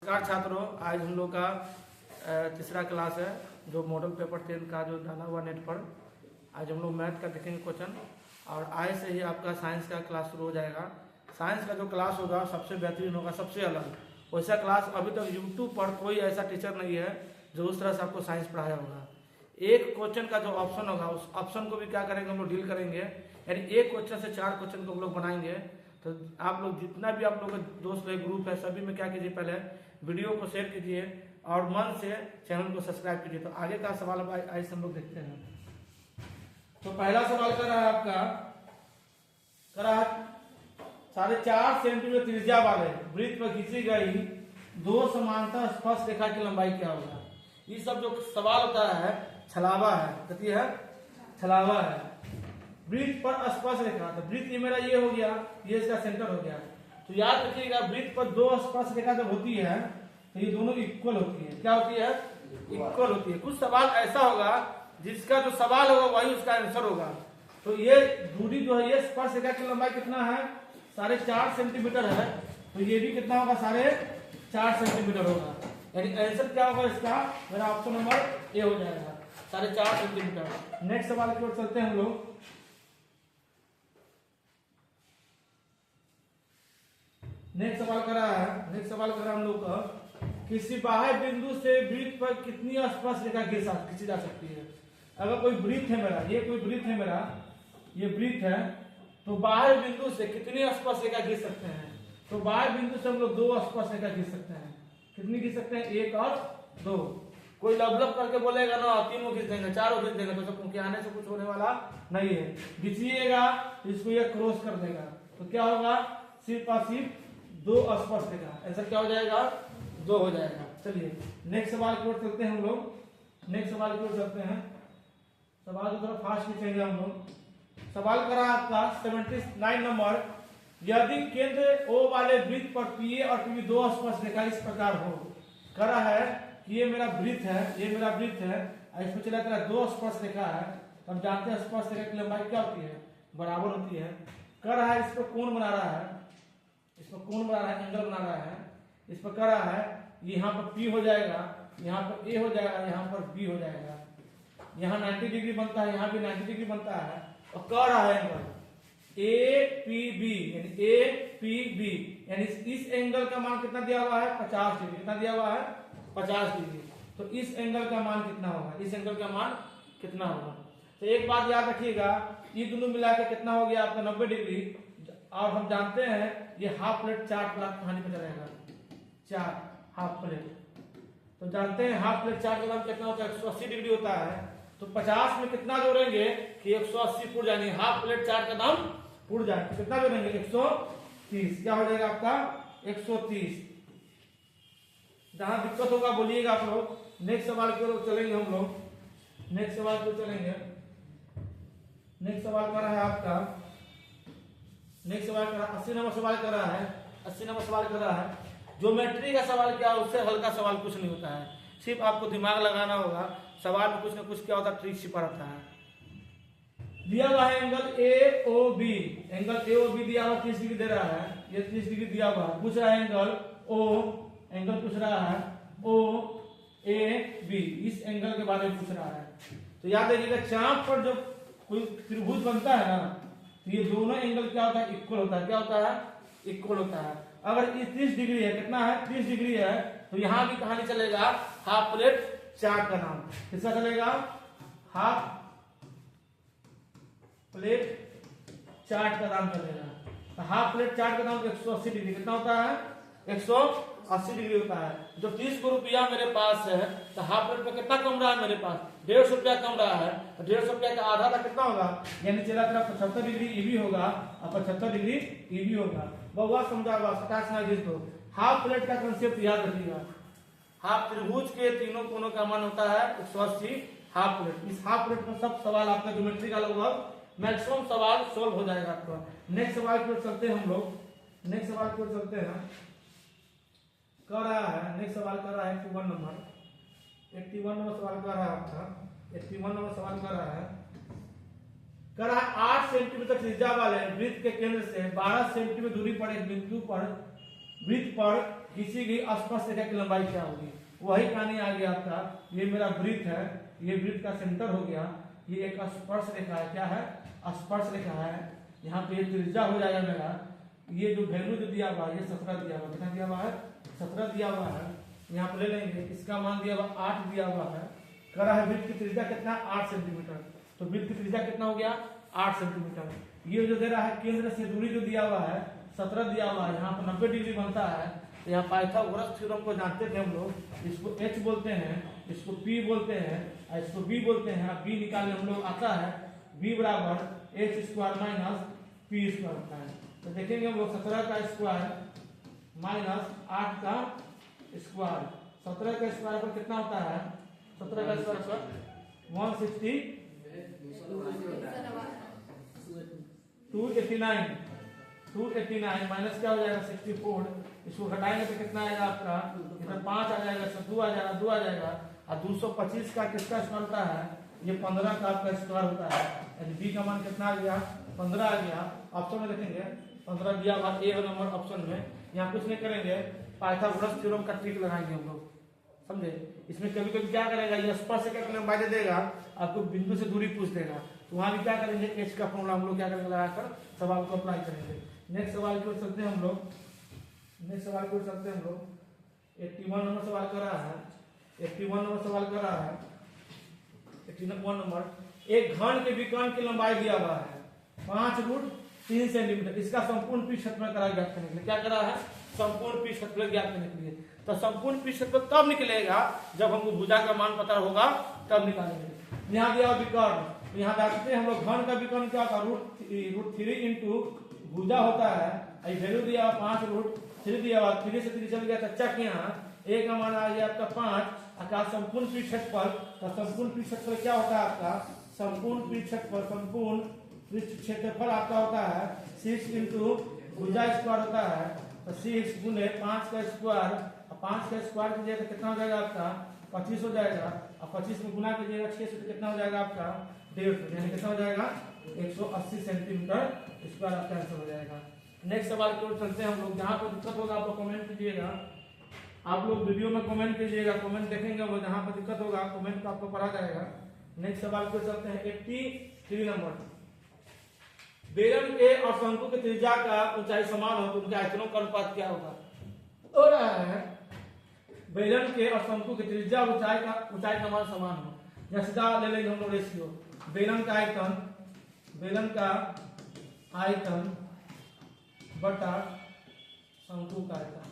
नमस्कार छात्रों, आज हम लोग का तीसरा क्लास है जो मॉडल पेपर 10 का जो डाला हुआ नेट पर। आज हम लोग मैथ का देखेंगे क्वेश्चन और आज से ही आपका साइंस का क्लास शुरू हो जाएगा। साइंस का जो क्लास होगा सबसे बेहतरीन होगा, सबसे अलग। वैसा क्लास अभी तक यूट्यूब पर कोई ऐसा टीचर नहीं है जो उस तरह से आपको साइंस पढ़ाया होगा। एक क्वेश्चन का जो ऑप्शन होगा उस ऑप्शन को भी क्या करेंगे हम लोग डील करेंगे, यानी एक क्वेश्चन से 4 क्वेश्चन को हम लोग बनाएंगे। तो आप लोग जितना भी आप लोग का दोस्त है, ग्रुप है, सभी में क्या कीजिए, पहले वीडियो को शेयर कीजिए और मन से चैनल को सब्सक्राइब कीजिए। तो आगे का सवाल आज हम लोग देखते हैं। तो पहला सवाल कर रहा है आपका, कर रहा है 4.5 सेंटीमीटर त्रिज्या वाले वृत्त पर खींची गई 2 समांतर स्पर्श रेखा की लंबाई क्या होगा। ये सब जो सवाल होता है छलावा है, कथी है, छलावा है। वृत्त पर स्पर्श रेखा, तो वृत्त ये मेरा ये हो गया, ये इसका सेंटर हो गया। तो याद रखिएगा वृत्त पर 2 स्पर्श रेखा जब होती है तो ये दोनों इक्वल होती है। क्या होती है? इक्वल होती है। कुछ सवाल ऐसा होगा जिसका जो सवाल होगा वही उसका आंसर होगा। तो ये दूरी जो है, ये स्पर्श रेखा की लंबाई कितना है, 4.5 सेंटीमीटर है। तो ये भी कितना होगा, 4.5 सेंटीमीटर होगा। यानी आंसर क्या होगा इसका, मेरा ऑप्शन नंबर ए हो जाएगा, 4.5 सेंटीमीटर। नेक्स्ट सवाल की ओर चलते हैं हम लोग। नेक्स्ट सवाल करा है हम लोग का, किसी बाह्य बिंदु से वृत्त पर कितनी स्पर्श रेखा खींची जा सकती है। अगर कोई वृत्त है मेरा, ये कोई वृत्त है मेरा, ये वृत्त है, तो बाह्य बिंदु से कितनी स्पर्श रेखा खींच सकते हैं। तो बाह्य बिंदु से हम लोग 2 स्पर्श रेखा खींच सकते हैं। कितनी खींच सकते हैं, 1 और 2। कोई लब करके बोलेगा ना 3 खींच देंगे, 4 खींच देंगे, तो सब आने से कुछ होने वाला नहीं है। खींचिएगा इसको ये क्रॉस कर देगा, तो क्या होगा, सिर्फ और सिर्फ 2 स्पर्श रेखा। आंसर क्या हो जाएगा, 2 हो जाएगा। चलिए नेक्स्ट सवाल की ओर चलते हैं हम लोग। नेक्स्ट सवाल की ओर चलते हैं। सवाल को थोड़ा फास्ट खींचेंगे हम लोग। सवाल करा आपका 79 नंबर, यदि केंद्र O वाले वृत्त पर PA और PB 2 स्पर्श रेखा इस प्रकार हो। करा है कि ये मेरा वृत्त है, ये मेरा वृत्त है, इसमें चला करा 2 स्पर्श रेखा है। हम जानते हैं स्पर्श रेखा की लंबाई क्या होती है, बराबर होती है। कर रहा है, इस पर कोण बना रहा है, इसमें कोण बना रहा है, एंगल बना रहा है। इस पर कर रहा है, यहाँ पर P हो जाएगा, यहाँ पर A हो जाएगा, यहाँ पर B हो जाएगा। यहाँ 90 डिग्री बनता है, यहाँ भी 90 डिग्री बनता है। और कर रहा है एंगल APB, यानी APB, यानी इस एंगल का मान कितना दिया हुआ है, 50 डिग्री। कितना दिया हुआ है, 50 डिग्री। तो इस एंगल का मान कितना होगा, इस एंगल का मान कितना होगा। तो एक बात याद रखिएगा, ये दोनों मिला के कितना हो गया आपका 90 डिग्री। और हम जानते हैं ये हाफ प्लेट 4 कहानी पे चलेगा, 4 हाफ प्लेट। तो जानते हैं हाफ प्लेट 4 का दाम कितना होता है, 180 डिग्री होता है। तो 50 में कितना जोड़ेंगे कि 180 पुर जाएंगे, हाफ प्लेट 4 का दाम पुर जाएगा। कितना जोड़ेंगे, 130। क्या हो जाएगा आपका, 130। जहां दिक्कत होगा बोलिएगा आप लोग। नेक्स्ट सवाल की ओर चलेंगे हम लोग। नेक्स्ट सवाल की ओर चलेंगे। नेक्स्ट सवाल कर रहा है आपका, नेक्स्ट सवाल कर रहा है 80 नंबर सवाल कर रहा है। 80 नंबर सवाल कर रहा है, ज्योमेट्री का सवाल क्या है, उससे हल्का सवाल कुछ नहीं होता है। सिर्फ आपको दिमाग लगाना होगा, सवाल में कुछ ना कुछ क्या होता है, ट्रिक छिपा रहता है। दिया हुआ है एंगल AOB, एंगल AOB दिया हुआ 30 डिग्री दे रहा है, ये 30 डिग्री दिया हुआ है। पूछ रहा है एंगल O, एंगल पूछ रहा है OAB, इस एंगल के बारे में पूछ रहा है। तो याद रखिएगा, चाप पर जो कोई त्रिभुज बनता है ना, तो ये दोनों एंगल क्या होता है, इक्वल होता है। क्या होता है, इक्वल होता है। अगर ये 30 डिग्री है, कितना है, 30 डिग्री है, तो यहां भी कहानी चलेगा, हाफ प्लेट 4 का नाम किसका चलेगा, हाफ प्लेट 4 का नाम चलेगा। तो हाफ प्लेट 4 का नाम 180 डिग्री कितना होता है, 180 डिग्री होता है। जो 30 को रुपया मेरे पास है, तो हाफ प्लेट पे कितना कम रहा है मेरे पास, 150 रुपया कम रहा है। 150 रुपया का आधा का कितना होगा, यानी चला तेरा 75 डिग्री EB होगा और 75 डिग्री EB होगा। बहुआ समझा हुआ 50 ना जिस दो। हाफ प्लेट का कंसेप्ट याद रखिएगा, हाफ त्रिभुज के तीनों कोनों का मान होता है 180 हाफ प्लेट। इस हाफ प्लेट में सब सवाल आपका ज्योमेट्री का लगभग मैक्सिमम सवाल सोल्व हो जाएगा आपका। नेक्स्ट सवाल की ओर चलते हैं हम लोग। नेक्स्ट सवाल की ओर चलते हैं। कर रहा है, नेक्स्ट सवाल कर रहा है 81 नंबर। 81 नंबर सवाल कर रहा है आपका, 81 नंबर सवाल कर रहा है। कर रहा है 8 सेंटीमीटर त्रिज्या वाले वृत्त के केंद्र से 12 सेंटीमीटर दूरी पर एक बिंदु पर वृत्त पर किसी भी स्पर्श रेखा की लंबाई क्या होगी। वही कहानी आ गया आपका, ये मेरा वृत्त है, ये वृत्त का सेंटर हो गया, ये एक स्पर्श रेखा है, क्या है, स्पर्श रेखा है। यहाँ पे त्रिज्या हो जाएगा मेरा, ये जो वैल्यू जो दिया हुआ है ये 17 दिया हुआ, कितना दिया हुआ है, 17 दिया हुआ है। यहाँ पे ले लेंगे, इसका मान दिया हुआ 8 दिया हुआ है। कह रहा है वृत्त की त्रिज्या कितना, 8 सेंटीमीटर, तो वृत्त की त्रिज्या कितना हो गया, 8 सेंटीमीटर। ये जो दे रहा है केंद्र से दूरी जो दिया हुआ है 17 दिया हुआ है, यहाँ पर 90 डिग्री बनता है। तो यहाँ पाइथागोरस थ्योरम को जानते थे हम लोग, इसको H बोलते हैं, इसको P बोलते हैं, इसको B बोलते हैं। B निकालने हम लोग आता है, B बराबर H² माइनस P² होता है। तो देखेंगे हम लोग 17 का स्क्वायर माइनस 8 का स्क्वायर, 17 का स्क्वायर पर कितना होता है, 17 का स्क्वायर पर 160 289 माइनस क्या हो जाएगा 64, इसको घटाएंगे तो कितना आएगा आपका, इधर 5 आ जाएगा, 2 आ जाएगा, 2 आ जाएगा, और 225 का किसका स्क्वायर होता है, ये 15 का आपका स्क्वायर होता है। यानी बी का मान कितना आ गया, 15 आ गया। ऑप्शन में देखेंगे 15 दिया हुआ ए नंबर ऑप्शन में। यहाँ कुछ नहीं करेंगे, पाइथागोरस थ्योरम का ट्रिक लगाएंगे हम लोग, समझे। इसमें कभी कभी क्या करेगा, ये स्पर्श रेखा की लंबाई दे देगा, आपको बिंदु से दूरी पूछ देगा, तो वहां भी क्या करेंगे, एच का फॉर्मूला हम लोग क्या करेंगे, लगाकर सवाल को अप्लाई करेंगे। नेक्स्ट सवाल की ओर चलते हैं हम लोग, नेक्स्ट सवाल की ओर चलते हैं हम लोग। 81 नंबर सवाल कर रहा है, 81 नंबर सवाल कर रहा है, 81 नंबर। एक घन के विकर्ण की लंबाई दिया हुआ है 5√3 सेंटीमीटर, इसका संपूर्ण पृष्ठ क्षेत्रफल ज्ञात करने के लिए क्या करा है, संपूर्ण पृष्ठ क्षेत्रफल ज्ञात करने के लिए। तो संपूर्ण पृष्ठ क्षेत्रफल तब निकलेगा जब हमको भुजा का मान पता होगा, तब निकालेंगे। यहाँ दिया विकर्ण, तो यहाँ देखते हैं हम लोग घन का विकर्ण क्या होता है, √3 इंटू भुजा होता है, वैल्यू दिया 5√3 दिया हुआ, 3 से 3 चल गया, चक यहाँ ए का मान आ गया आपका 5, आकाश संपूर्ण पृष्ठ क्षेत्रफल, तो संपूर्ण पृष्ठ क्षेत्रफल क्या होता है आपका, संपूर्ण पृष्ठ क्षेत्रफल, संपूर्ण पृष्ठ क्षेत्रफल आपका होता है 6 इंटू भुजा स्क्वायर होता है, तो 6 गुने 5 का स्क्वायर, 5 का स्क्वायर कीजिएगा तो कितना हो जाएगा आपका 25 हो जाएगा, और 25 में गुना कीजिएगा 6 से तो कितना हो जाएगा आपका 150, यानी कितना हो जाएगा 180 सेंटीमीटर स्क्वायर आपका आंसर हो जाएगा। नेक्स्ट सवाल की ओर चलते हैं हम लोग। जहाँ पर दिक्कत होगा आप लोग कमेंट कीजिएगा, आप लोग वीडियो में कमेंट कीजिएगा, कमेंट देखेंगे वो, जहाँ पर दिक्कत होगा कमेंट को आपको पढ़ा जाएगा। नेक्स्ट सवाल की ओर चलते हैं। 83 नंबर, बेलन के और शंकु की त्रिज्या का ऊंचाई समान हो तो उनके आयतनों का अनुपात क्या होगा। हो रहा है बेलन के और शंकु की त्रिज्या ऊंचाई का मान समान हो, या सीधा ले लेंगे हम लोग रेशियो, बेलन का आयतन बटा शंकु का आयतन,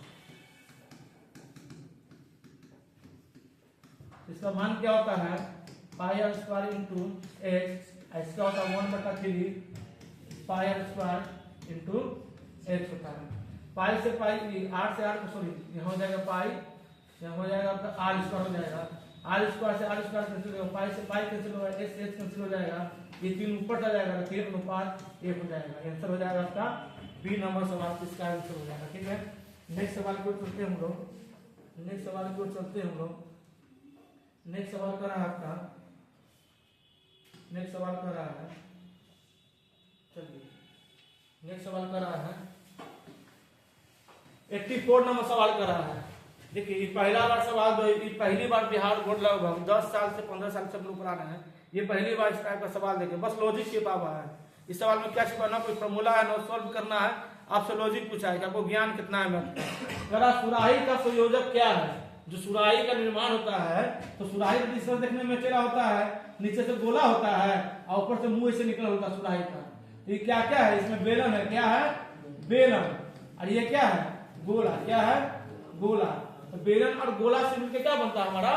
इसका मान क्या होता है πr² इंटू एच, इसका होता है 1/3 πr² इंटू एच होता है। पाई से पाई, 8 से 8 सॉरी यहाँ हो जाएगा पाई, यहाँ हो जाएगा आपका r² हो जाएगा, r² से r² कैंसिल होगा, पाई से पाई कैंसिल होगा, एच से एच कैंसिल हो जाएगा, ये 3 ऊपर चला जाएगा, 3:1 हो जाएगा। आंसर हो जाएगा आपका बी नंबर सवाल, इसका आंसर हो जाएगा। ठीक है, नेक्स्ट सवाल की ओर चलते हैं हम लोग, नेक्स्ट सवाल की ओर चलते हैं हम लोग। नेक्स्ट सवाल कर रहा है आपका, नेक्स्ट सवाल कर रहा है, चलिए नेक्स्ट सवाल कर रहा है 84 नंबर सवाल कर रहा है। देखिए पहला बार सवाल जो पहली बार बिहार बोर्ड लगभग 10 साल से 15 साल से हम लोग पढ़ा रहे हैं, ये पहली बार इस टाइप का सवाल देखे, बस लॉजिक छिपा हुआ है। इस सवाल में क्या छिपा, ना कोई फॉर्मूला है ना सॉल्व करना है, आपसे लॉजिक पूछा है कि आपको ज्ञान कितना है। जरा सुराही का संयोजक क्या है, जो सुराही का निर्माण होता है, तो सुराही का देखने में चेहरा होता है, नीचे से गोला होता है और ऊपर से मुंह से निकल होता है सुराही का। ये क्या क्या है, इसमें बेलन है, क्या है बेलन, और ये क्या है गोला, क्या है गोला। तो बेलन और गोला से मिलकर क्या बनता है हमारा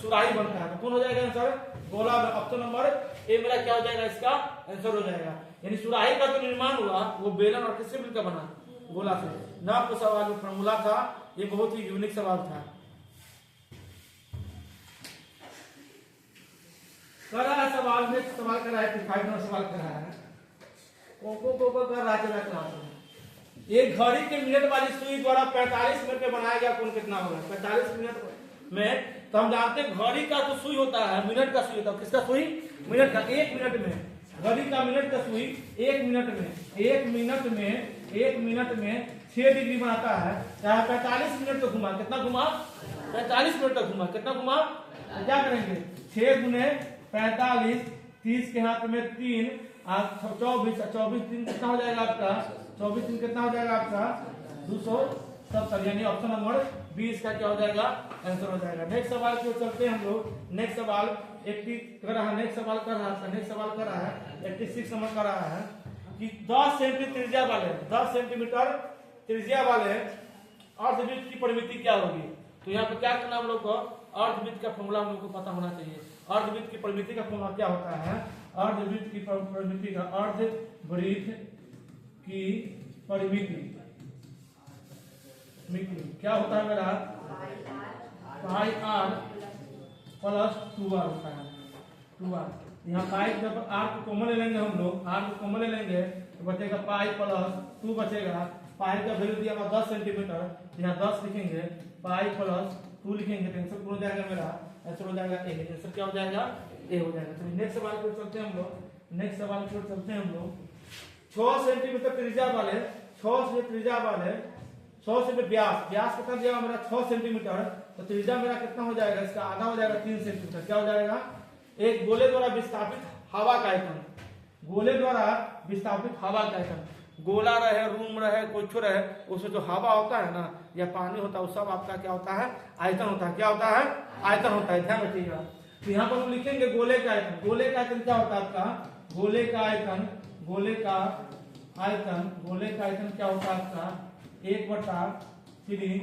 सुराही बनता है। तो कौन हो जाएगा आंसर, गोला। ऑप्शन नंबर ए मेरा क्या हो जाएगा, इसका आंसर हो जाएगा। यानी सुराही का जो निर्माण हुआ वो बेलन और किससे मिलकर बना, गोला से। ना आपको सवाल में फॉर्मूला था, ये बहुत ही यूनिक सवाल था। कर रहा है सवाल में, सवाल कर रहा है 5 नंबर सवाल कर रहा है, को कर रहा है क्लास में। एक घड़ी के मिनट वाली सुई द्वारा 45 मिनट में बनाया गया कोण कितना होगा, 45 मिनट में। तो हम जानते हैं घड़ी का जो सुई होता है मिनट का सुई होता है, किसका सुई, मिनट का। 1 मिनट में घड़ी का मिनट का सुई 1 मिनट में 1 मिनट में 6 डिग्री बनाता है, यहाँ 45 मिनट तक घुमा, कितना घुमा 45 मिनट तक घुमा, कितना घुमा, तो क्या करेंगे 6 गुने 45, 30 के हाथ में 3, 24, 24 दिन कितना हो जाएगा आपका, 24 दिन कितना हो जाएगा आपका 270, यानी ऑप्शन नंबर 20 का क्या हो जाएगा आंसर हो जाएगा। नेक्स्ट सवाल की ओर चलते हैं हम लोग। नेक्स्ट सवाल 80 कर रहा है, नेक्स्ट सवाल कर रहा है, नेक्स्ट सवाल कर रहा है 86 नंबर कर रहा है कि 10 सेंटीमीटर त्रिज्या वाले 10 सेंटीमीटर त्रिज्या वाले अर्धवृत्त की परिमिति क्या होगी। तो यहाँ पे क्या करना हम लोग को, अर्धवृत्त का फॉर्मूला हम लोग को पता होना चाहिए। अर्धवृत्त की परिमिति का फॉर्मूला क्या होता है, अर्धवृत्त की परिमिति का, अर्धवृत्त की परिमिति क्या होता है मेरा, पाई आर प्लस 2r होता है, 2r। यहाँ पाई जब आर को कॉमन ले लेंगे हम लोग, आर को कॉमन ले लेंगे तो बचेगा पाई प्लस 2 बचेगा। पाई का वैल्यू दिया हुआ 10 सेंटीमीटर, यहाँ 10 लिखेंगे, पाई प्लस 2 लिखेंगे तो आंसर हो जाएगा मेरा, आंसर हो जाएगा ए। आंसर क्या हो जाएगा, ए हो जाएगा। तो नेक्स्ट सवाल की ओर चलते हैं हम लोग। नेक्स्ट सवाल की ओर चलते हैं हम लोग। 6 सेंटीमीटर त्रिज्या वाले 6 से त्रिज्या वाले 100 से व्यास, व्यास कितना दिया मेरा 6 सेंटीमीटर, तो त्रिज्या मेरा कितना हो जाएगा, इसका आधा हो जाएगा 3 सेंटीमीटर। क्या हो जाएगा, एक गोले द्वारा विस्थापित हवा का आयतन, गोले द्वारा विस्थापित हवा का आयतन, गोला रहे, रूम रहे, कुछ रहे, उसमें जो हवा होता है ना या पानी होता है, वो सब आपका क्या होता है, आयतन होता है। क्या होता है, आयतन होता है, ध्यान रखिएगा। तो यहाँ पर हम लिखेंगे गोले का आयतन। गोले का आयतन क्या होता है आपका, गोले का आयतन, गोले का आयतन, गोले का आयतन क्या होता है आपका 1/3,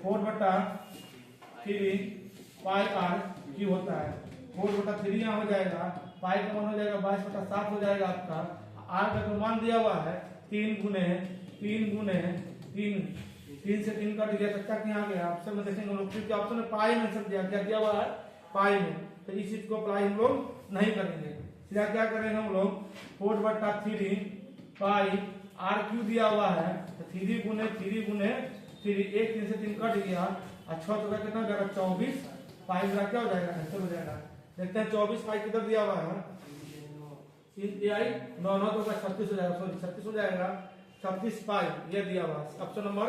4/3 पाई आर क्यू होता है। 4/3 यहाँ हो जाएगा, पाई का मान हो जाएगा 22/7 हो जाएगा आपका। आर का जो मान दिया हुआ है 3 गुने 3 से 3 कट गया, तब तक यहाँ गया। ऑप्शन में देखेंगे हम लोग, क्योंकि ऑप्शन में पाई में सब दिया, क्या दिया हुआ है पाई में, तो इस चीज को अप्लाई हम लोग नहीं करेंगे। सीधा क्या करेंगे हम लोग, 4/3 पाई आर क्यू दिया हुआ है, तो 3 गुने 3, 1 3 से 3 कट गया, और 6 तो कितना हो जाएगा 24 पाई मेरा क्या हो जाएगा, आंसर हो जाएगा। देखते हैं 24 पाई किधर दिया हुआ है, 9 तो 36 हो जाएगा, सॉरी 36 हो जाएगा, 36 पाई ये दिया हुआ, ऑप्शन नंबर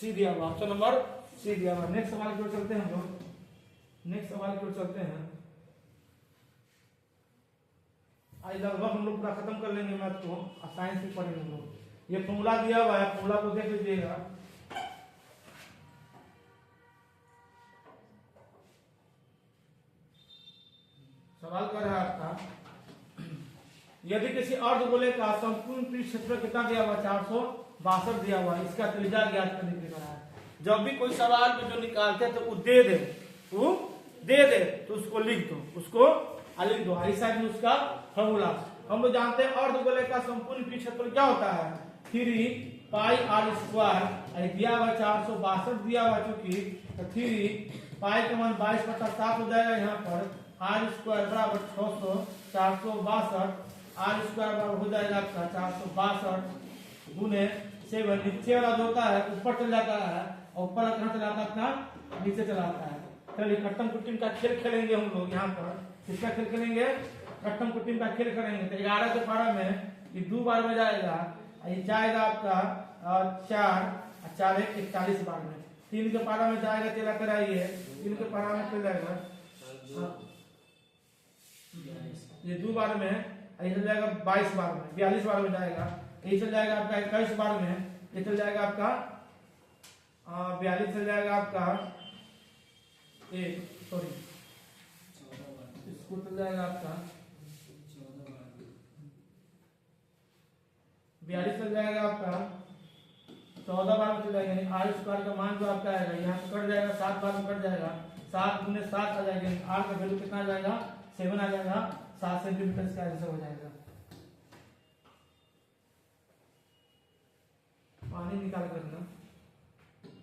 सी दिया हुआ, ऑप्शन नंबर सी दिया हुआ। नेक्स्ट सवाल की ओर चलते हैं हम लोग। नेक्स्ट सवाल की ओर चलते हैं। आज लगभग हम लोग पूरा खत्म कर लेंगे मैथ को, साइंस भी पढ़ेंगे हम लोग। ये फॉर्मूला दिया हुआ है, फॉर्मूला को देख लीजिएगा। सवाल कर रहा है आपका, यदि किसी अर्धगोले का संपूर्ण पृष्ठ क्षेत्र कितना दिया हुआ 462 दिया हुआ, इसका त्रिज्या ज्ञात करने के लिए कहा है। जब भी कोई सवाल में जो निकालते हैं तो वो दे दे, तो उसको लिख दो, उसको लिख दो, इस साइड में उसका फॉर्मूला। हम लोग जानते हैं अर्धगोले का संपूर्ण पृष्ठ क्षेत्र क्या होता है, 3 पाई आर स्क्वायर, दिया हुआ 462 दिया हुआ, चूंकि तो 3 पाई का मान 22/7 हो जाएगा। यहाँ पर आर स्क्वायर बराबर 600, 462 आर स्क्वायर बराबर हो जाएगा आपका 462 गुने 7। नीचे वाला जो होता है ऊपर चल जाता है, और ऊपर वाला कहाँ चला जाता है, नीचे चला जाता है। चलिए कट्टम कुट्टिम का खेल खेलेंगे हम लोग। यहाँ पर किसका खेल खेलेंगे, कट्टम कुट्टिम का खेल करेंगे। तो 11 के पारा में ये 2 बार में जाएगा, ये जाएगा आपका 4 41 बार में। 3 के पारा में जाएगा, 13 कराइए, 3 के पारा में चल जाएगा ये 2 बार में, ये चल जाएगा 22 बार में, 42 बार में जाएगा। ये चल जाएगा आपका 21 बार में, ये चल जाएगा आपका 42 चल जाएगा आपका इसको चल जाएगा आपका 42 चल जाएगा आपका 14 बार में चल जाएगा। यानी आर स्क्वायर का मान जो आपका आएगा यहाँ से कट जाएगा, 7 बार में कट जाएगा, 7 गुने 7 आ जाएगा। आर का वैल्यू कितना आ जाएगा, 7 आ जाएगा, 7 सेंटीमीटर का आंसर हो जाएगा। पानी निकाल कर ना,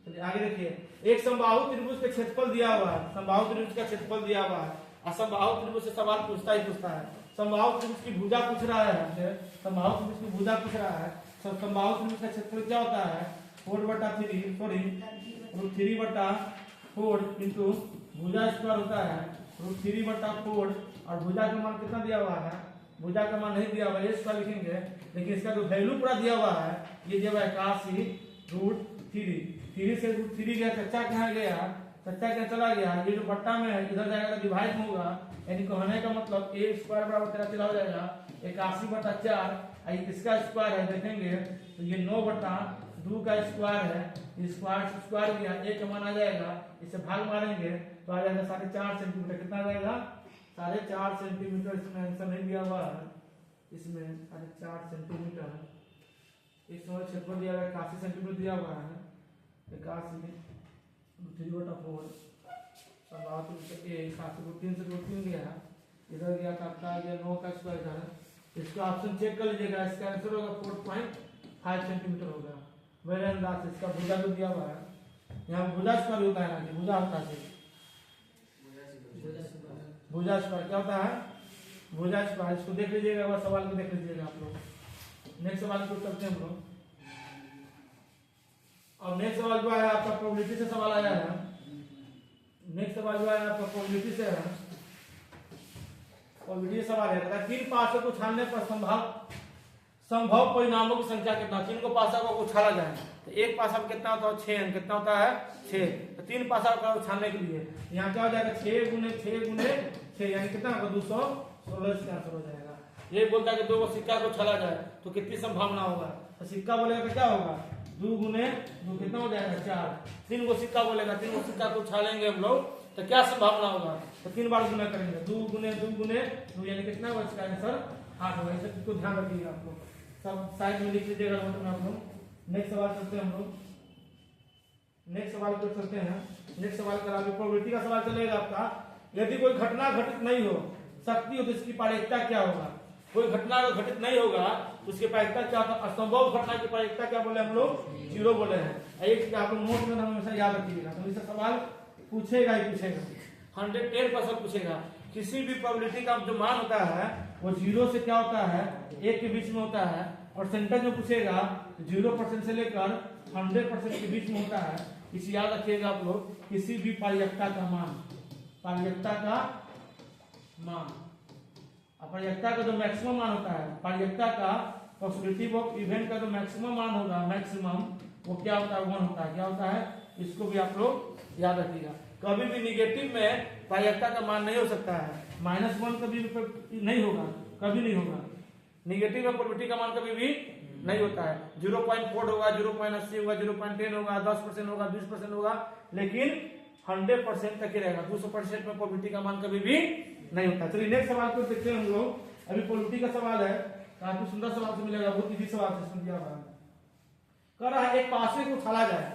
चलिए आगे देखिए। एक समबाहु त्रिभुज का क्षेत्रफल दिया हुआ है, समबाहु त्रिभुज का क्षेत्रफल दिया हुआ है, असमबाहु त्रिभुज से सवाल पूछता है। समबाहु त्रिभुज की भुजा पूछ रहा है हमसे, समबाहु त्रिभुज की भुजा पूछ रहा है। समबाहु त्रिभुज का क्षेत्रफल क्या होता है, 4/3 सॉरी √3/4 इंटू भुजा स्क्वायर होता है √3/4, और भुजा का मान कितना दिया हुआ है भुजा का मान नहीं दिया हुआ है, इसका लिखेंगे, लेकिन इसका जो वैल्यू पूरा दिया हुआ है, ये दिया हुआ है 81√3। 3 से √3 गया, चच्चा कहाँ गया, चच्चा क्या चला गया, ये जो बट्टा में है इधर जाएगा डिवाइड में होगा, यानी कहने का मतलब a स्क्वायर बराबर तेरा चला हो जाएगा 81/4। इसका स्क्वायर है देखेंगे तो ये 9/2 का स्क्वायर है, स्क्वायर से स्क्वायर गया, a का मान आ जाएगा, इसे भाग मारेंगे तो आ जाएगा 4.5 सेंटीमीटर। कितना आ जाएगा 4.5 सेंटीमीटर। इसमें आंसर नहीं दिया हुआ है, इसमें 4.5 सेंटीमीटर, इस समय क्षेत्रफल दिया हुआ है 81 सेंटीमीटर दिया हुआ है, 81/3/4 3 से 3 गया, इधर गया आपका आ गया 9 का स्क्वायर इधर। इसका ऑप्शन चेक कर लीजिएगा, इसका आंसर होगा 4.5 सेंटीमीटर होगा। मेरे अंदाज से इसका भुजा जो दिया हुआ है, यहाँ भुजा स्क्वायर होता है ना, भुजा होता है, भुजा स्क्वायर क्या होता है, भुजा स्क्वायर। इसको देख लीजिएगा, वह सवाल को देख लीजिएगा आप लोग। नेक्स्ट सवाल को करते हैं हम लोग। और नेक्स्ट सवाल जो है आपका प्रोबेबिलिटी से सवाल आया है। नेक्स्ट सवाल जो है आपका प्रोबेबिलिटी से है, प्रोबेबिलिटी सवाल है, 3 पासों को उछालने पर संभव परिणामों की संख्या कितना। 3 को पासा को उछाला जाए तो एक पासा में कितना होता है 6 अंक, कितना होता है 6। तो 3 पासा को उछालने के लिए यहाँ क्या हो जाएगा 6 गुने 6 यानी कितना होगा 216, इसका आंसर हो जाएगा। ये बोलता है कि 2 सिक्का को उछाला जाए तो कितनी संभावना होगा, तो सिक्का बोलेगा तो क्या होगा 2 गुने 2 कितना हो जाएगा 4। 3 को सिक्का बोलेगा, 3 को सिक्का को उछालेंगे हम लोग तो क्या संभावना होगा, तो 3 बार गुना करेंगे, 2 गुने 2 यानी कितना होगा, इसका आंसर 8 होगा। इसको ध्यान रखिएगा आप लोग, सब साइड में लिख लीजिएगा नोट में आप लोग। नेक्स्ट सवाल करते हैं हम लोग, नेक्स्ट सवाल को करते हैं। नेक्स्ट सवाल करा प्रोबेबिलिटी का सवाल चलेगा आपका। यदि कोई घटना घटित नहीं हो सकती हो तो इसकी प्रायिकता क्या होगा। कोई घटना अगर घटित नहीं होगा तो उसकी प्रायिकता क्या होगा, असंभव घटना की प्रायिकता क्या बोले हम लोग 0 बोले हैं। एक आप लोग नोट में हमेशा याद रखिएगा, तो इससे सवाल पूछेगा ही पूछेगा, 110% पूछेगा। किसी भी प्रोबेबिलिटी का जो मान होता है वो 0 से क्या होता है 1 के बीच में होता है। परसेंटेज में पूछेगा 0% से लेकर 100% के बीच में होता है। इसे याद रखिएगा आप लोग। किसी भी प्रायिकता का मान, प्रायिकता का मान, प्रायिकता का जो मैक्सिमम मान होता है, प्रायिकता का पॉसिबिलिटी ऑफ इवेंट का जो मैक्सिमम मान होगा, मैक्सिमम वो क्या होता है 1 होता है। क्या होता है इसको भी आप लोग याद रखिएगा। कभी भी निगेटिव में प्रायिकता का मान नहीं हो सकता है, -1 कभी नहीं होगा, कभी नहीं होगा। निगेटिव में प्रोबेबिलिटी का मान कभी भी नहीं होता है। 0.4 होगा, 0.80 होगा, 0.10 होगा, 10% होगा, 20% होगा, लेकिन 100% तक ही रहेगा। 200% में प्रोबेबिलिटी का मान कभी भी नहीं होता। चलिए नेक्स्ट सवाल को देखते हैं हम लोग। अभी प्रोबेबिलिटी का सवाल है, काफी सुंदर सवाल से मिलेगा, बहुत इजी सवाल से दिया हुआ है। कह रहा है एक पासे को उछाला जाए,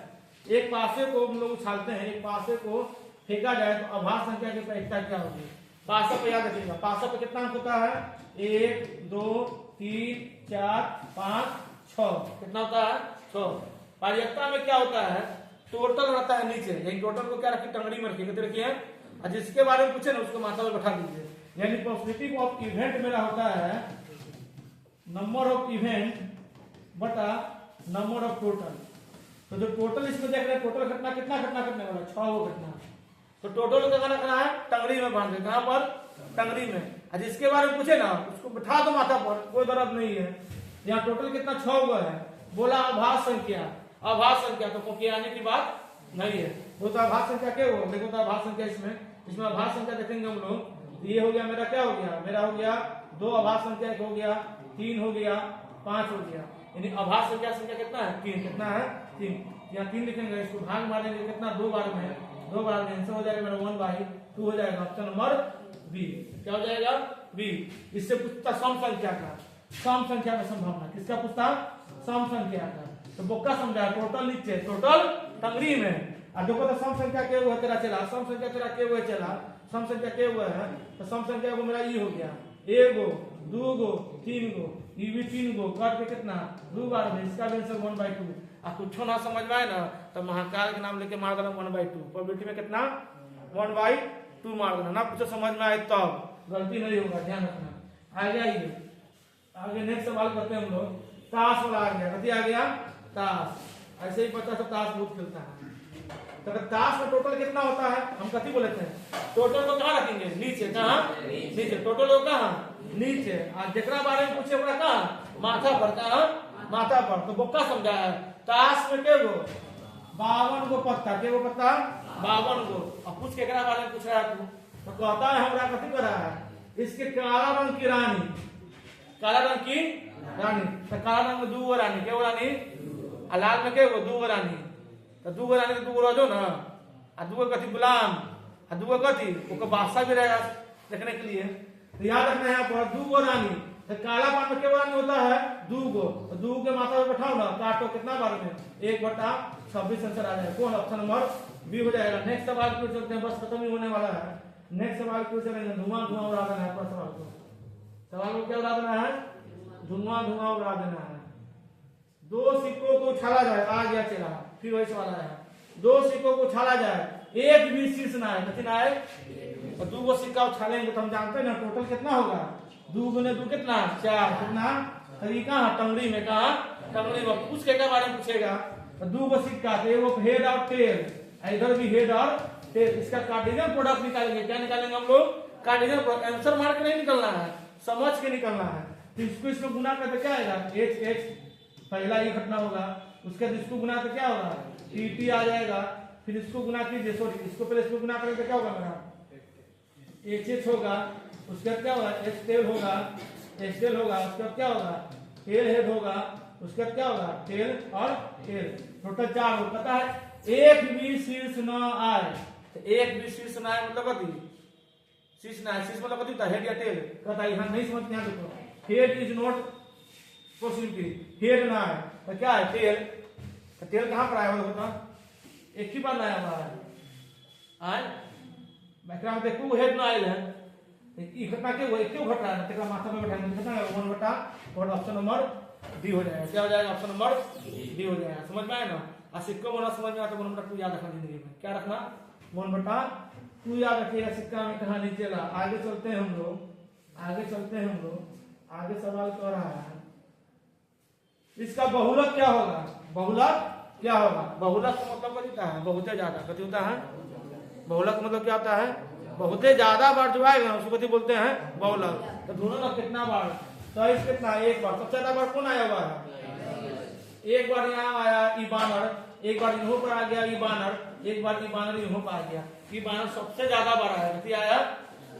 एक पासे को हम लोग उछालते हैं, एक पासे को फेंका जाए तो आभास संख्या की प्रायिकता क्या होगी। पासा पे याद रखिएगा, पासा पे कितना अंक होता है 1 2 3 4 5 6, कितना होता है 6। प्रायिकता में क्या होता है टोटल रहता है नीचे, यानी टोटल को क्या रखिए टंगड़ी में रखिए, रखिए और जिसके बारे में पूछे ना उसको माथा में बैठा दीजिए। यानी पॉसिबिलिटी ऑफ इवेंट मेरा होता है नंबर ऑफ इवेंट बटा नंबर ऑफ टोटल। तो जो टोटल इसमें देख रहे हैं, टोटल घटना कितना घटना करने वाला 6 घटना, तो टोटल को करना है टंगड़ी में बांध दे, कहां पर टंगड़ी में। जिसके बारे में पूछे ना उसको बिठा दो माथा पर, कोई दर्द नहीं है। यहाँ टोटल कितना 6 हुआ है, बोला आभास संख्या, आभास संख्या तो कोई आने की बात नहीं है। वो तो आभास संख्या क्या हुआ, देखो तो आभास संख्या इसमें आभास संख्या देखेंगे हम लोग। ये हो गया मेरा, क्या हो गया मेरा, हो गया 2 आभास संख्या, 1 हो गया 3 हो गया 5 हो गया, यानी आभास संख्या कितना है 3, कितना है 3। यहाँ 3 लिखेंगे, इसको भाग मारेंगे कितना 2 बार में, 2 बार में आंसर हो जाएगा मेरा 1/2 हो जाएगा। ऑप्शन नंबर बी क्या हो जाएगा बी। इससे पूछता सम संख्या का, सम संख्या का संभावना किसका पूछता, सम संख्या का। तो बोक्का समझा, टोटल नीचे, टोटल टंगड़ी में। और देखो तो सम संख्या के हुआ तेरा चला, सम संख्या तेरा के हुआ चला, सम संख्या के हुआ है तो सम संख्या को मेरा ये हो गया 1 गो 2 गो 3 गो, ये भी 3 गो, काट के कितना 2 बार में, इसका भी आंसर 1/2। आप कुछ ना समझ में आए ना तो महाकाल के नाम लेके मार देना 1/2। प्रोबेबिलिटी में कितना 1/2 मार देना, ना कुछ समझ में आए तब गलती नहीं होगा, ध्यान रखना। आगे आइए, आगे नेक्स्ट सवाल करते हैं हम लोग। ताश वाला आ गया, कथी आ गया ताश। ऐसे ही बच्चा सब ताश बहुत खेलता है। तो ताश में टोटल कितना होता है, हम कथी बोलते हैं टोटल को कहाँ रखेंगे नीचे, कहाँ नीचे, टोटल को कहाँ नीचे। आ जेकरा बारे में पूछे ओकरा कहां माथा पर, कहां माथा पर। तो बोका समझाया ताश में के गो 52 गो पत्ता, के गो पत्ता 52 गो। अब पूछ के एकरा बारे में पूछ रहा है तो कहता है हमरा कथी कर रहा है, इसके काला रंग की रानी, काला रंग की रानी। तो काला रंग में 2 गो रानी, के गो रानी, आ लाल में के गो 2 गो रानी। तो 2 गो रानी के 2 गो रजो ना, आ 2 गो कथी गुलाम, आ 2 गो कथी ओकर बादशाह भी रहेगा देखने के लिए। तो याद रखना है यहाँ पर 2 गो रानी। तो काला पान में के रानी होता है 2 गो, तो 2 के माथा पे बैठाओ ना, काटो कितना बार में 1/26 आंसर आ जाएगा। कौन ऑप्शन नंबर बी हो जाएगा। नेक्स्ट सवाल को चलते हैं, बस खत्म ही होने वाला है। नेक्स्ट सवाल को चलेंगे, धुआं धुआं उड़ा देना है। सवाल को क्या उड़ा देना है, धुआं धुआं उड़ा देना है। 2 सिक्कों को उछाला जाए, आ गया चला, फिर वही सवाल आया। 2 सिक्कों को उछाला जाए, एक भी शीर्ष ना है, कितना है, और 2 गो सिक्का उछालेंगे तो हम जानते हैं ना टोटल कितना होगा, 2 गुने 2 कितना 4, कितना तरीका है टंगड़ी में, कहा टंगड़ी में। पूछ के क्या बारे में पूछेगा, तो 2 गो सिक्का, वो हेड और टेल, इधर भी हेड और टेल, इसका कार्डिनल प्रोडक्ट निकालेंगे। क्या निकालेंगे हम लोग, कार्डिनल प्रोडक्ट। आंसर मार के नहीं निकलना है, समझ के निकलना है। तो इसको इसमें गुना करके क्या आएगा, एच एच, पहला ये घटना होगा। उसके बाद इसको गुना तो क्या होगा, टी टी आ जाएगा। फिर इसको गुना कीजिए, सॉरी इसको पहले इसको गुना करेंगे तो क्या होगा मेरा, एच एच होगा। उसके बाद क्या होगा, एच टेल होगा, एच टेल होगा। उसके बाद क्या होगा, टेल हेड होगा। उसके बाद क्या होगा, टेल और टेल, टोटल 4 हो। पता है एक भी शीर्ष न आए, तो एक भी शीर्ष न आए मतलब कथी, शीर्ष ना है, शीर्ष मतलब कथी होता है, हेड या टेल। कहता है यहाँ नहीं समझ में, यहाँ देखो, head is not possibility, head ना है तो क्या है, टेल। तो टेल कहां पर आया हुआ होता, एक ही बार लाया हुआ है। आए बैकग्राउंड में देखो हेड ना आयल है, ई घटना के वो एक क्यों घट रहा है, तेरा माथा में बैठाएंगे कितना है 1 बटा, और ऑप्शन नंबर डी हो जाएगा। क्या हो जाएगा, ऑप्शन नंबर डी हो जाएगा। समझ में आया ना। और सिक्का बोला समझ में आता तो 1 बटा 2 याद रखना जिंदगी में, क्या रखना 1 बटा 2 याद रखिएगा। सिक्का में कहा नीचे ला। आगे चलते हैं हम लोग, आगे चलते हैं हम लोग। आगे सवाल कर रहा है इसका बहुलक क्या होगा, बहुलक क्या होगा। बहुलक का मतलब क्या होता है, बहुत ज्यादा, कथी होता है, बहुलक का मतलब क्या होता है, बहुत ज्यादा बार जो आएगा उसको कथी बोलते हैं, बहुलक। तो दोनों का कितना बार, तो इस कितना, एक बार। सबसे ज्यादा बार कौन आया हुआ है, एक बार यहाँ आया ई बानर, एक बार यहाँ पर आ गया ई बानर, एक बार ई बानर यहाँ पर आ गया। ई बानर सबसे ज्यादा बार आया, कथी आया,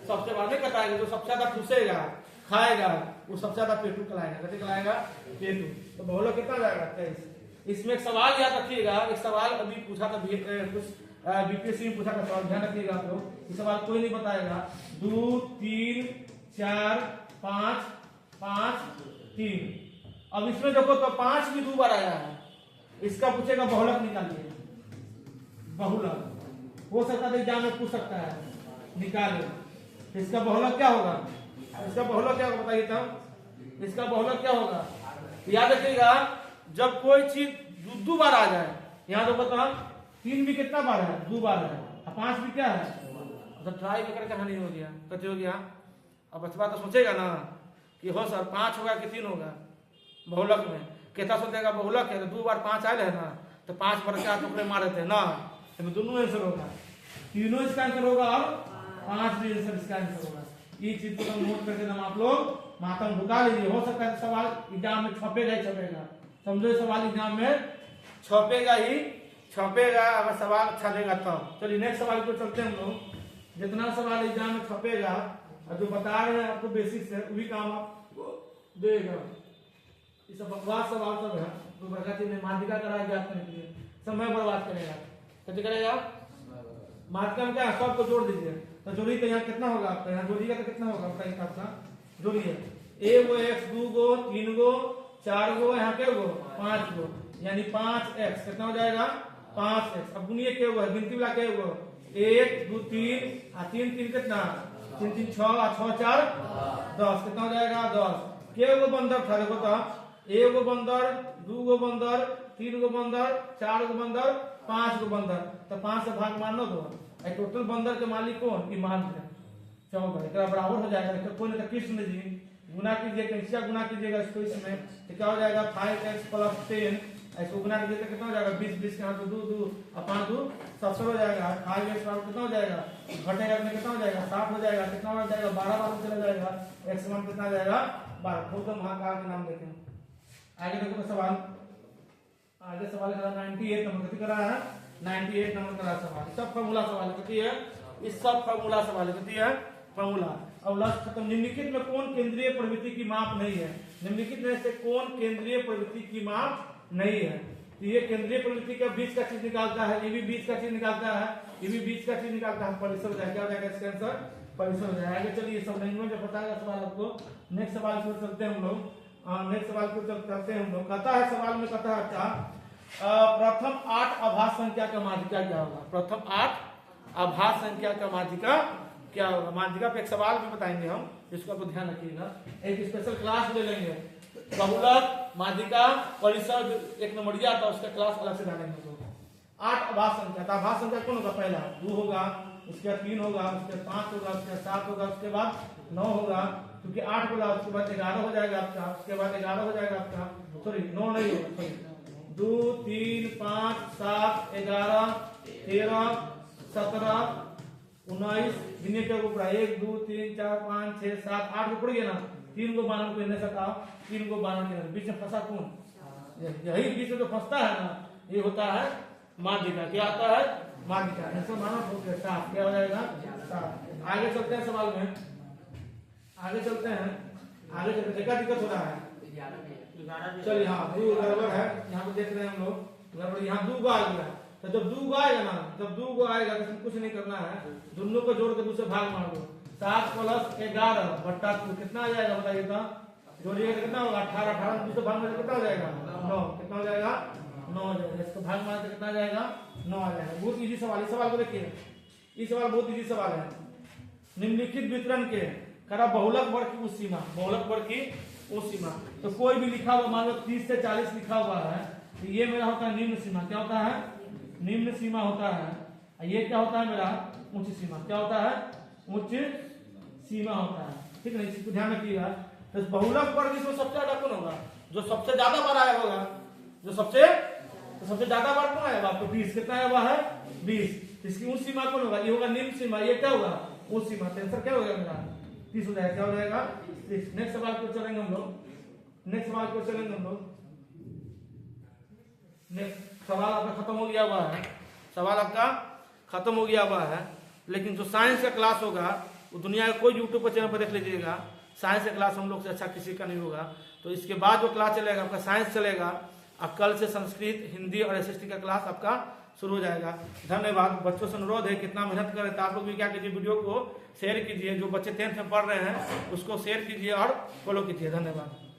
सबसे बार नहीं कटाएगा, जो सबसे ज्यादा ठूसेगा खाएगा वो सबसे ज्यादा पेटू कलाएगा, कथी कलाएगा, पेटू। तो बहुलक कितना जाएगा 23। इसमें एक सवाल याद रखिएगा, एक सवाल अभी पूछा था कुछ बीपीएससी में पूछा था सवाल, ध्यान रखिएगा आप लोग। ये सवाल कोई नहीं बताएगा। 2 3 4 5 5 3। अब इसमें देखो तो 5 भी 2 बार आया है। इसका पूछेगा बहुलक निकालिए, बहुलक हो सकता है एग्जाम में पूछ सकता है, निकाले। इसका बहुलक क्या होगा, इसका बहुलक क्या होगा बताइए तब, इसका बहुलक क्या होगा। याद रखिएगा जब कोई चीज 2 बार आ जाए, यहाँ तो बता 3 भी कितना बार है, 2 बार है, 5 भी क्या है, तो ट्राई करके कहानी हो गया, कैसे हो गया। अब बचवा तो सोचेगा ना कि हो सर 5 होगा कि 3 होगा बहुलक में, कितना सोचेगा बहुलक है तो 2 बार 5 आए है ना, तो 5 बार क्या टुकड़े मारे थे ना, तो दोनों आंसर होगा, तीनों इसका आंसर होगा और 5 भी आंसर इसका आंसर होगा। ये चीज को नोट करके हम आप लोग माथा में ढुका लीजिए। हो सकता है सवाल एग्जाम में छपेगा ही छपेगा, समझो सवाल एग्जाम में छपेगा ही छपेगा, अगर सवाल अच्छा देगा तब। चलिए नेक्स्ट सवाल को चलते हैं हम लोग। जितना सवाल एग्जाम में छपेगा और जो बता रहे हैं आपको बेसिक से वही काम आपको देगा। ये सब बकवास सवाल सब है, तो बरकती ने माध्यिका करा ज्ञात करने के लिए समय बर्बाद करेगा, कैसे करेगा। माध्यिका में क्या सबको जोड़ दीजिए, तो जोड़ी तो यहाँ कितना होगा आपका, यहाँ जोड़िएगा तो कितना होगा आपका हिसाब से जोड़िए। ए गो एक्स, 2 गो, 3 गो, 4 गो, यहाँ के गो 5 गो, यानी 5x कितना हो जाएगा 5x। अब गुनिए के गो है, गिनती वाला के गो 1 2 3 और 3 3 कितना 3 3 6 और 6 4 10 कितना हो जाएगा 10। के गो बंदर था देखो तो, 1 गो बंदर, 2 गो बंदर, 3 गो बंदर, 4 गो बंदर, 5 गो बंदर, तो 5 से भाग मानो दो। टोटल बंदर के मालिक कौन, ईमान है 14, एक बराबर हो जाएगा। कोई नहीं तो कृष्ण जी गुना कीजिए, कैंसिया गुना कीजिएगा इसको इसमें, तो क्या हो जाएगा 5x + 10 ऐसे गुना कर देते कितना हो जाएगा 20 20 के हाथ 2 2 अपान 2 70 हो जाएगा। 5 x बराबर कितना हो जाएगा, घटेगा में कितना हो जाएगा 60 हो जाएगा। कितना हो जाएगा 12 बार चला जाएगा। x मान कितना आ जाएगा 12। खुद तो महाकाल के नाम देते हैं। आगे देखो सवाल, आगे सवाल करा 98 नंबर कितनी करा है, 98 नंबर करा सवाल। सब फार्मूला सवाल कितनी है, इस सब फार्मूला सवाल कितनी है फार्मूला। अब लास्ट खत्म। निम्नलिखित में कौन केंद्रीय प्रवृत्ति की माप नहीं है, निम्नलिखित में से कौन केंद्रीय प्रवृत्ति की माप नहीं है। तो ये केंद्रीय प्रवृत्ति का बीच का चीज निकालता है, ये भी बीच का चीज निकालता है, ये भी बीच का चीज निकालता है। परिसर हो जाएगा, क्या हो जाएगा इसका आंसर परिसर हो जाएगा। आगे चलिए सब लैंग्वेज में पता है सवाल आपको। नेक्स्ट सवाल की ओर चलते हैं हम लोग, नेक्स्ट सवाल की ओर चलते हैं हम लोग। कहता है सवाल में कहता है क्या, प्रथम 8 आभास संख्या का माध्यिका क्या होगा। प्रथम 8 आभास संख्या का माध्यिका क्या होगा। माध्यिका पे एक सवाल भी बताएंगे हम, इसको आपको ध्यान रखिएगा। एक स्पेशल क्लास ले लेंगे, बहुलक माध्यिका परिसर एक नंबरिया था, उसका क्लास अलग से डालेंगे। तो 8 आभास संख्या, तो आभास संख्या कौन होगा, पहला 2 होगा, उसके बाद 3 होगा, उसके बाद 5 होगा, उसके बाद 7 होगा, उसके बाद 9 होगा, क्योंकि 8 बोला, उसके बाद 11 हो जाएगा आपका, उसके बाद 11 हो जाएगा आपका, सॉरी 9 नहीं होगा, सॉरी 2 3 5 7 11 13 17 19 गिने के ऊपर 1 2 3 4 5 6 7 8 ऊपर गया ना, 3 को बानर को इन्हें सटाओ, 3 को बानर के बीच में फंसा कौन, यही बीच में जो फंसता है ना, ये होता है माध्यिका। क्या आता है माध्यिका। ऐसा माना हो गया 7, क्या हो जाएगा 7। आगे चलते हैं सवाल में, आगे चलते हैं, आगे चलते देखा दिक्कत हो रहा है। चलिए हाँ 2 गड़बड़ है, यहाँ पे देख रहे हैं हम लोग गड़बड़, यहाँ 2 आ गया। तो जब 2 आएगा ना, जब 2 आएगा तो कुछ नहीं करना है, दोनों को जोड़ के दूसरे भाग मार दो। 7 + 11 बट्टा 2 कितना आ जाएगा बताइए तो, जोड़िएगा तो कितना होगा 18, 18 दूसरे भाग में कितना हो जाएगा 9, कितना हो जाएगा 9 हो जाएगा। इसको भाग मार के कितना आ जाएगा 9 आ जाएगा। बहुत इजी सवाल, इस सवाल को देखिए, ये सवाल बहुत इजी सवाल है। निम्नलिखित वितरण के करा बहुलक वर्ग की उस सीमा, बहुलक वर्ग की उस सीमा। तो कोई भी लिखा हुआ मान लो 30 से 40 लिखा हुआ है, तो ये मेरा होता है निम्न सीमा। क्या होता है निम्न सीमा होता है। ये क्या होता है मेरा उच्च सीमा। क्या होता है उच्च सीमा होता है, ठीक है, इसको ध्यान रखिएगा। तो बहुलक वर्ग इसमें सबसे ज्यादा कौन होगा, जो सबसे ज्यादा बार आया होगा, जो सबसे ज्यादा बार कौन आएगा आपको 20, कितना आया हुआ है 20। इसकी उच्च सीमा कौन होगा, ये होगा निम्न सीमा, ये क्या होगा उच्च सीमा। तो आंसर क्या होगा मेरा 30 हो जाएगा। क्या हो जाएगा 30। नेक्स्ट सवाल को चलेंगे हम लोग, नेक्स्ट सवाल को चलेंगे हम लोग। नेक्स्ट सवाल आपका खत्म हो गया हुआ है, सवाल आपका खत्म हो गया हुआ है। लेकिन जो साइंस का क्लास होगा वो दुनिया का कोई यूट्यूब पर चैनल पर देख लीजिएगा, साइंस का क्लास हम लोग से अच्छा किसी का नहीं होगा। तो इसके बाद जो क्लास चलेगा आपका साइंस चलेगा, और कल से संस्कृत हिंदी और एसएसटी का क्लास आपका शुरू हो जाएगा। धन्यवाद। बच्चों से अनुरोध है कितना मेहनत करें, तो आप लोग भी क्या कीजिए, वीडियो को शेयर कीजिए, जो बच्चे 10th में पढ़ रहे हैं उसको शेयर कीजिए और फॉलो कीजिए। धन्यवाद।